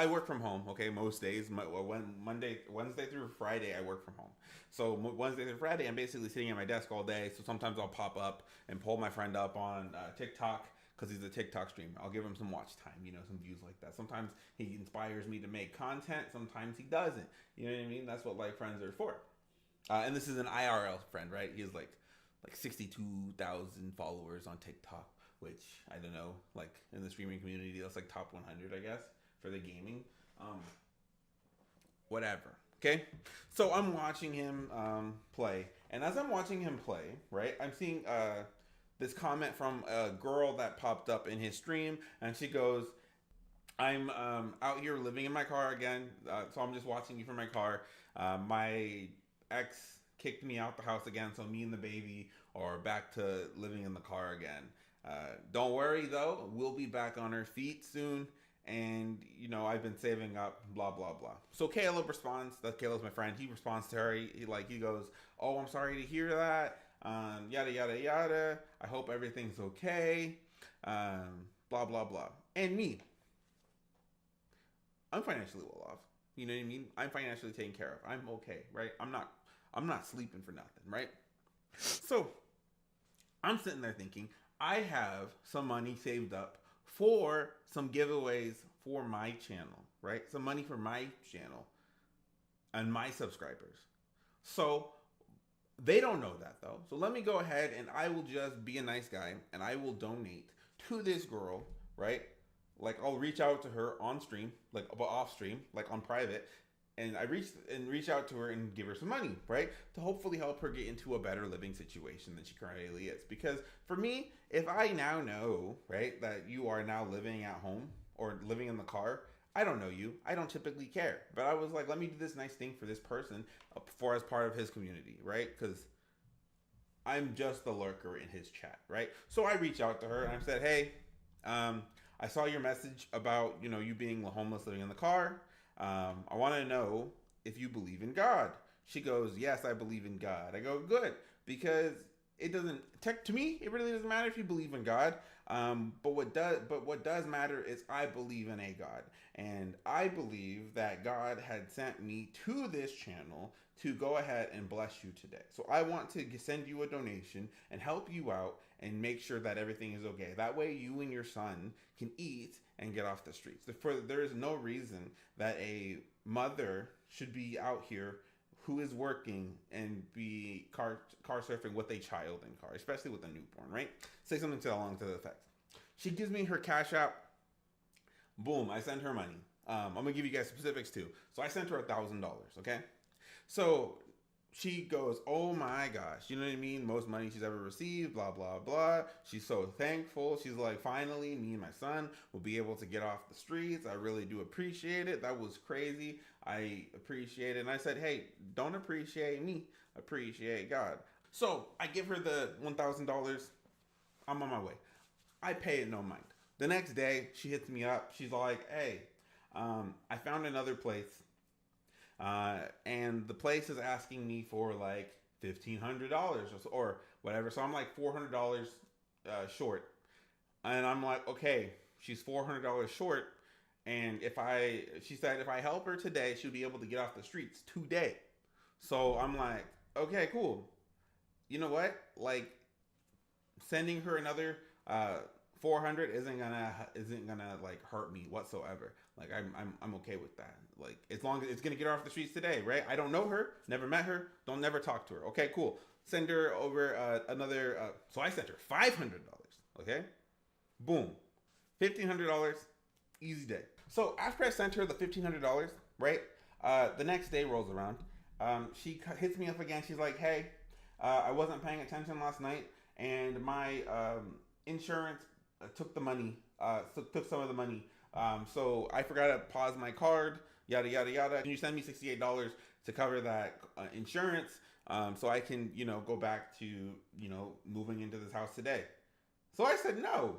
I work from home. Okay, most days. Wednesday through Friday, I work from home. So Wednesday through Friday, I'm basically sitting at my desk all day. So sometimes I'll pop up and pull my friend up on TikTok because he's a TikTok streamer. I'll give him some watch time, some views like that. Sometimes he inspires me to make content. Sometimes he doesn't. You know what I mean? That's what like friends are for. And this is an IRL friend, right? He has like 62,000 followers on TikTok, which I don't know, like in the streaming community, that's like top 100, I guess, for the gaming. Um, Whatever. Okay, so I'm watching him play, and as I'm watching him play, right, I'm seeing this comment from a girl that popped up in his stream, and she goes, I'm out here living in my car again, so I'm just watching you from my car. My ex kicked me out the house again, so me and the baby are back to living in the car again. Don't worry though, we'll be back on our feet soon. And I've been saving up, blah blah blah. So Caleb responds. That Caleb's my friend. He responds to her. He goes, "Oh, I'm sorry to hear that. Yada yada yada. I hope everything's okay. Blah blah blah." And me, I'm financially well off. You know what I mean? I'm financially taken care of. I'm okay, right? I'm not sleeping for nothing, right? So I'm sitting there thinking, I have some money saved up for some giveaways for my channel, right? Some money for my channel and my subscribers. So they don't know that though. So let me go ahead and I will just be a nice guy and I will donate to this girl, right? Like I'll reach out to her on stream, like off stream, like on private, and reach out to her and give her some money, right? To hopefully help her get into a better living situation than she currently is. Because for me, if I now know, right, that you are now living at home or living in the car, I don't know you. I don't typically care. But I was like, let me do this nice thing for this person for as part of his community, right? Because I'm just the lurker in his chat, right? So I reached out to her and I said, hey, I saw your message about, you being homeless living in the car. I want to know if you believe in God. She goes, yes, I believe in God. I go, good, because it doesn't to me. It really doesn't matter if you believe in God. But what does matter is I believe in a God, and I believe that God had sent me to this channel to go ahead and bless you today. So I want to send you a donation and help you out and make sure that everything is okay. That way you and your son can eat and get off the streets. There is no reason that a mother should be out here who is working and be car surfing with a child in car, especially with a newborn, right? Say something to the effect. She gives me her cash app. Boom, I send her money. I'm gonna give you guys specifics too. So I sent her $1,000. Okay, so she goes, oh my gosh, you know what I mean? Most money she's ever received, blah, blah, blah. She's so thankful. She's like, finally, me and my son will be able to get off the streets. I really do appreciate it. That was crazy. I appreciate it. And I said, hey, don't appreciate me. Appreciate God. So I give her the $1,000. I'm on my way. I pay it no mind. The next day, she hits me up. She's like, hey, I found another place and the place is asking me for like $1,500 or whatever. So I'm like $400 short, and I'm like, okay, she's $400 short, and she said if I help her today, she'll be able to get off the streets today. So I'm like, okay, cool. You know what? Like sending her another 400 isn't gonna like hurt me whatsoever. Like I'm okay with that. Like as long as it's gonna get her off the streets today, right? I don't know her, never met her, don't never talk to her. Okay, cool. Send her over another. So I sent her $500. Okay, boom, $1,500, easy day. So after I sent her the $1,500, right? The next day rolls around. She hits me up again. She's like, hey, I wasn't paying attention last night, and my insurance took the money, took some of the money. So I forgot to pause my card, yada, yada, yada. Can you send me $68 to cover that insurance so I can, go back to, moving into this house today? So I said no.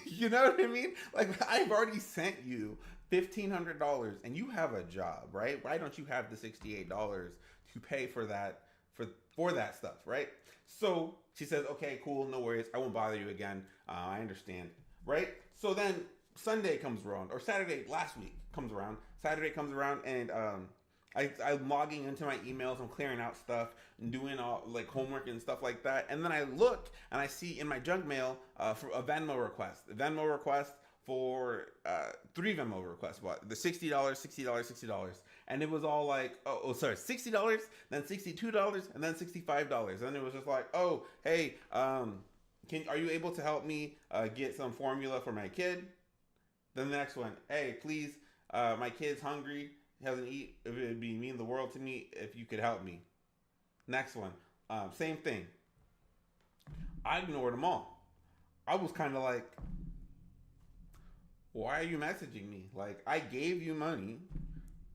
You know what I mean? Like I've already sent you $1,500 and you have a job, right? Why don't you have the $68 to pay for that for that stuff, right? So she says, okay, cool, no worries. I won't bother you again. I understand, right? So then Sunday comes around, or Saturday last week comes around. Saturday comes around, and I'm logging into my emails. I'm clearing out stuff and doing all like homework and stuff like that. And then I look and I see in my junk mail for a Venmo request. A Venmo request for 3 Venmo requests. What the $60, $60, $60, and it was all like, sorry, $60, then $62, and then $65. And it was just like, oh, hey, are you able to help me get some formula for my kid? Then the next one, hey, please, my kid's hungry, he hasn't eaten. It would be mean the world to me if you could help me. Next one, same thing. I ignored them all. I was kind of like, why are you messaging me? Like, I gave you money.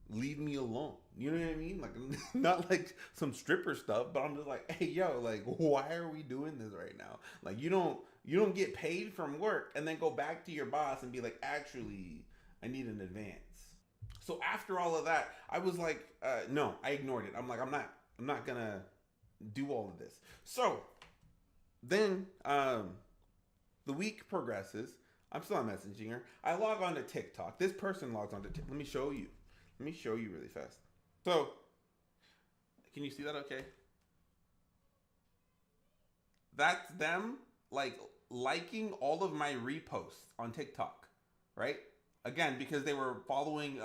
Leave me alone. You know what I mean? Like, not like some stripper stuff, but I'm just like, hey, yo, like, why are we doing this right now? Like, you don't get paid from work and then go back to your boss and be like, actually, I need an advance. So after all of that, I was like, no, I ignored it. I'm like, I'm not gonna do all of this. So then the week progresses. I'm still not messaging her. I log on to TikTok. This person logs on to TikTok. Let me show you really fast. So, can you see that okay? That's them like liking all of my reposts on TikTok, right? Again, because they were following,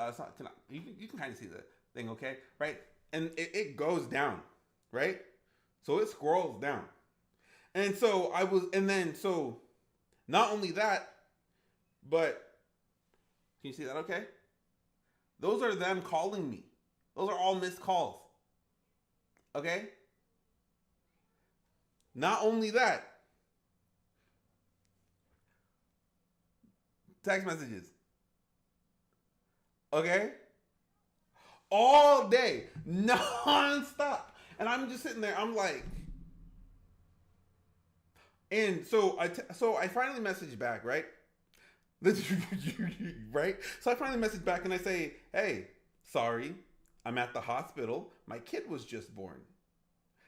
you can kind of see the thing, okay? Right? And it goes down, right? So it scrolls down. And so not only that, but can you see that okay? Those are them calling me. Those are all missed calls. Okay? Not only that, text messages. Okay? All day, non-stop. And I'm just sitting there, I'm like, and so I finally messaged back, right? Right? So I finally message back and I say, hey, sorry, I'm at the hospital. My kid was just born.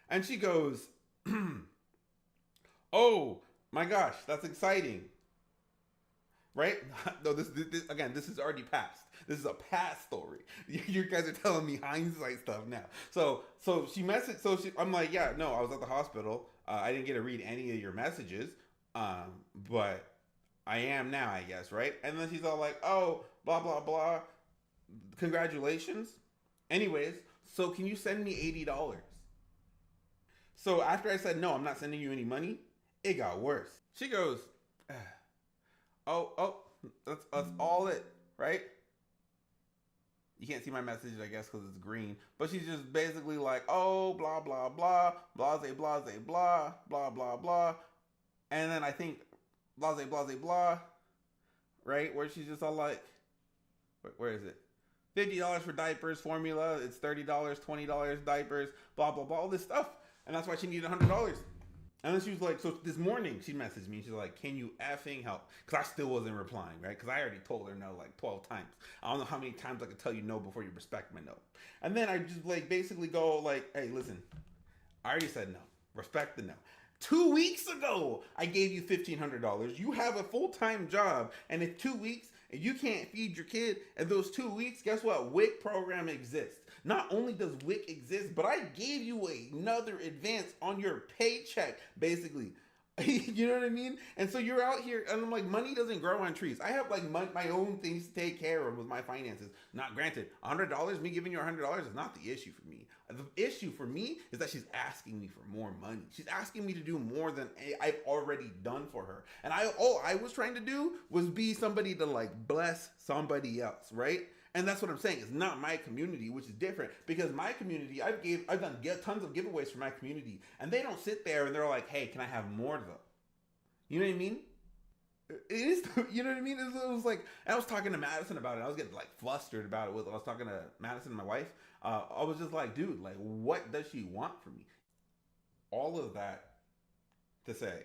And she goes, oh my gosh, that's exciting. Right? No, this again, this is already past. This is a past story. You guys are telling me hindsight stuff now. So she messaged, I'm like, yeah, no, I was at the hospital. I didn't get to read any of your messages. But I am now, I guess, right? And then she's all like, oh, blah, blah, blah. Congratulations. Anyways, so can you send me $80? So after I said, no, I'm not sending you any money, it got worse. She goes, oh, that's all it, right? You can't see my message, I guess, because it's green. But she's just basically like, oh, blah, blah, blah, blase, blase, blah, blah, blah, blah. And then I think blase, blase, blah, right? Where she's just all like, where is it? $50 for diapers, formula, it's $30, $20 diapers, blah, blah, blah, all this stuff. And that's why she needed $100. And then she was like, so this morning she messaged me. She's like, can you effing help? Because I still wasn't replying, right? Because I already told her no like 12 times. I don't know how many times I could tell you no before you respect my no. And then I just like basically go like, hey, listen, I already said no. Respect the no. 2 weeks ago, I gave you $1,500. You have a full-time job. And in 2 weeks, and you can't feed your kid, and those 2 weeks, guess what? WIC program exists. Not only does WIC exist, but I gave you another advance on your paycheck, basically. You know what I mean? And so you're out here, and I'm like, money doesn't grow on trees. I have like my own things to take care of with my finances. Not granted, $100, me giving you $100 is not the issue for me. The issue for me is that she's asking me for more money. She's asking me to do more than I've already done for her. And all I was trying to do was be somebody to like bless somebody else, right? And that's what I'm saying. It's not my community, which is different, because my community, I've done tons of giveaways for my community, and they don't sit there and they're like, hey, can I have more though? You know what I mean? It is, you know what I mean? It was like, and I was talking to Madison about it. I was getting like flustered about it. I was talking to Madison, my wife. I was just like, dude, like, what does she want from me? All of that to say,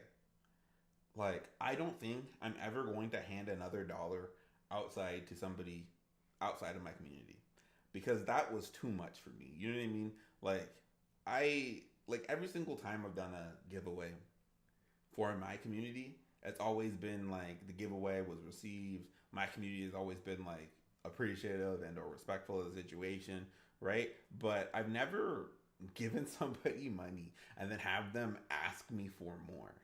like, I don't think I'm ever going to hand another dollar outside to somebody outside of my community, because that was too much for me. You know what I mean? Like every single time I've done a giveaway for my community, it's always been like the giveaway was received my community has always been like appreciative and or respectful of the situation, right? But I've never given somebody money and then have them ask me for more.